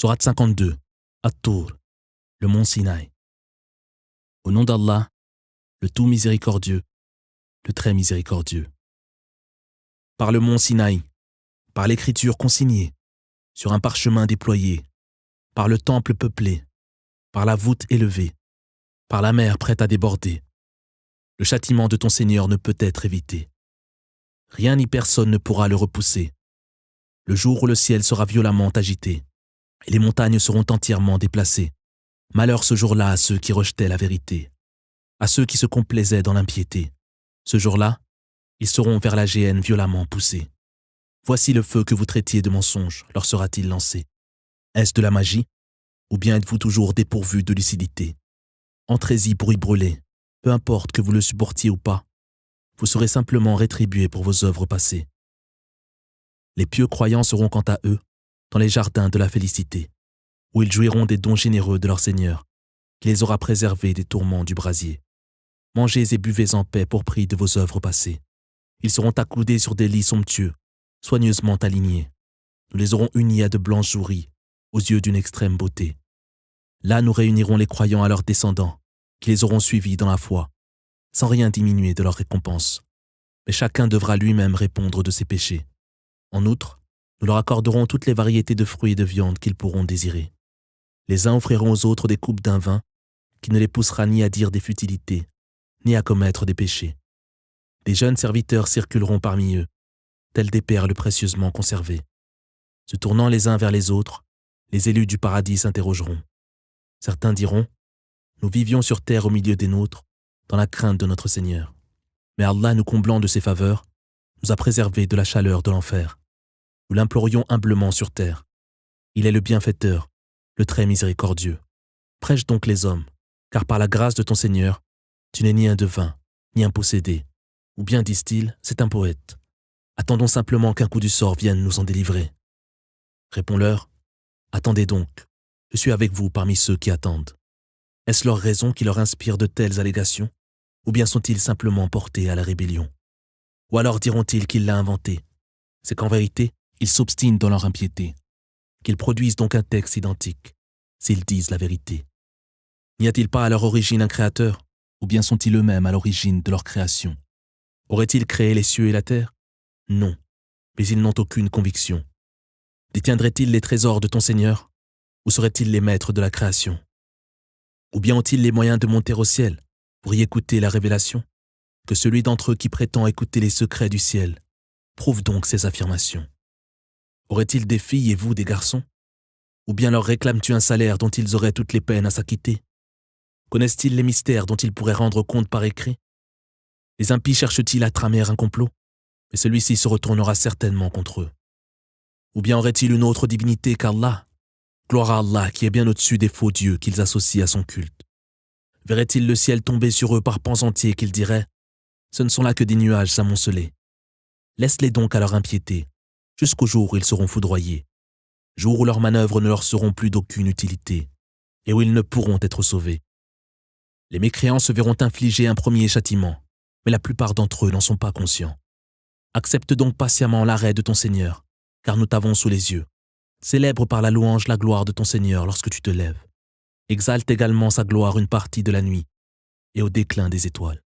Sourate 52, At-Tur, le mont Sinaï. Au nom d'Allah, le tout miséricordieux, le très miséricordieux. Par le mont Sinaï, par l'écriture consignée, sur un parchemin déployé, par le temple peuplé, par la voûte élevée, par la mer prête à déborder. Le châtiment de ton Seigneur ne peut être évité. Rien ni personne ne pourra le repousser. Le jour où le ciel sera violemment agité, et les montagnes seront entièrement déplacées. Malheur ce jour-là à ceux qui rejetaient la vérité, à ceux qui se complaisaient dans l'impiété. Ce jour-là, ils seront vers la géhenne violemment poussés. Voici le feu que vous traitiez de mensonge, leur sera-t-il lancé. Est-ce de la magie, ou bien êtes-vous toujours dépourvu de lucidité? Entrez-y pour y brûler, peu importe que vous le supportiez ou pas. Vous serez simplement rétribués pour vos œuvres passées. Les pieux croyants seront quant à eux dans les jardins de la félicité, où ils jouiront des dons généreux de leur Seigneur, qui les aura préservés des tourments du brasier. Mangez et buvez en paix pour prix de vos œuvres passées. Ils seront accoudés sur des lits somptueux, soigneusement alignés. Nous les aurons unis à de blanches souris, aux yeux d'une extrême beauté. Là nous réunirons les croyants à leurs descendants, qui les auront suivis dans la foi, sans rien diminuer de leur récompense. Mais chacun devra lui-même répondre de ses péchés. En outre, nous leur accorderons toutes les variétés de fruits et de viande qu'ils pourront désirer. Les uns offriront aux autres des coupes d'un vin qui ne les poussera ni à dire des futilités, ni à commettre des péchés. Des jeunes serviteurs circuleront parmi eux, tels des perles précieusement conservées. Se tournant les uns vers les autres, les élus du paradis s'interrogeront. Certains diront, nous vivions sur terre au milieu des nôtres, dans la crainte de notre Seigneur. Mais Allah, nous comblant de ses faveurs, nous a préservés de la chaleur de l'enfer. Nous l'implorions humblement sur terre. Il est le bienfaiteur, le très miséricordieux. Prêche donc les hommes, car par la grâce de ton Seigneur, tu n'es ni un devin, ni un possédé. Ou bien, disent-ils, c'est un poète. Attendons simplement qu'un coup du sort vienne nous en délivrer. Réponds-leur, attendez donc, je suis avec vous parmi ceux qui attendent. Est-ce leur raison qui leur inspire de telles allégations, ou bien sont-ils simplement portés à la rébellion? Ou alors diront-ils qu'il l'a inventé? C'est qu'en vérité, ils s'obstinent dans leur impiété, qu'ils produisent donc un texte identique, s'ils disent la vérité. N'y a-t-il pas à leur origine un créateur, ou bien sont-ils eux-mêmes à l'origine de leur création? Auraient-ils créé les cieux et la terre? Non, mais ils n'ont aucune conviction. Détiendraient-ils les trésors de ton Seigneur, ou seraient-ils les maîtres de la création? Ou bien ont-ils les moyens de monter au ciel pour y écouter la révélation? Que celui d'entre eux qui prétend écouter les secrets du ciel prouve donc ces affirmations. Auraient-ils des filles et vous des garçons? Ou bien leur réclames-tu un salaire dont ils auraient toutes les peines à s'acquitter? Connaissent-ils les mystères dont ils pourraient rendre compte par écrit? Les impies cherchent-ils à tramer un complot? Mais celui-ci se retournera certainement contre eux. Ou bien aurait-il une autre divinité qu'Allah? Gloire à Allah qui est bien au-dessus des faux dieux qu'ils associent à son culte. Verraient-ils le ciel tomber sur eux par pans entiers qu'ils diraient, ce ne sont là que des nuages amoncelés. Laisse-les donc à leur impiété, jusqu'au jour où ils seront foudroyés, jour où leurs manœuvres ne leur seront plus d'aucune utilité, et où ils ne pourront être sauvés. Les mécréants se verront infliger un premier châtiment, mais la plupart d'entre eux n'en sont pas conscients. Accepte donc patiemment l'arrêt de ton Seigneur, car nous t'avons sous les yeux. Célèbre par la louange la gloire de ton Seigneur lorsque tu te lèves. Exalte également sa gloire une partie de la nuit et au déclin des étoiles.